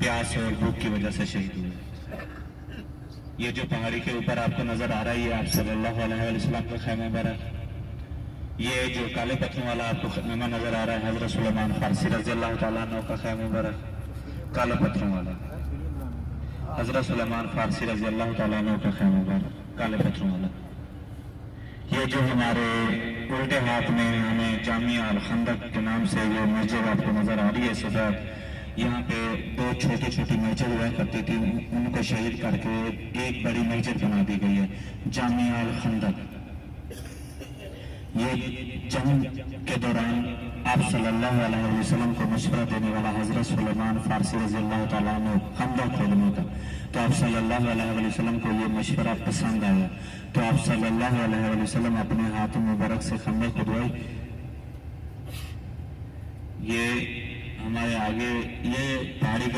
پیاس اور بھوک کی وجہ سے شہید ہوئے۔ یہ جو پہاڑی کے اوپر آپ کو نظر آ رہا ہے یہ آپ صلی اللہ علیہ وسلم کا خیمہ بارک۔ یہ جو کالے پتھروں والا آپ کو خیمہ نظر آ رہا ہے حضرت سلیمان فارسی رضی اللہ تعالیٰ عنہ کا خیمہ بارک، کالے پتھروں والا حضرت سلیمان فارسی رضی اللہ تعالیٰ عنہ کا خیمہ بارک، کالے پتھروں والا۔ یہ جو ہمارے الٹے ہاتھ میں ہمیں جامعہ الخندق کے نام سے یہ مسجد آپ کو نظر آ رہی ہے سفید، یہاں پہ دو چھوٹی چھوٹی مسجد ہوا کرتی تھی، ان کو شہید کر کے ایک بڑی مسجد بنا دی گئی ہے جامعہ الخندق۔ یہ جنگ کے دوران آپ صلی اللہ علیہ وسلم کو مشورہ دینے والا حضرت سلیمان فارسی رضی اللہ تعالیٰ عنہ خندق کھودنے کا، تو آپ صلی اللہ علیہ وسلم کو یہ مشورہ پسند آیا، تو آپ صلی اللہ علیہ وسلم اپنے ہاتھوں مبارک سے خندق کھدوائی۔ یہ ہمارے آگے یہ پہاڑی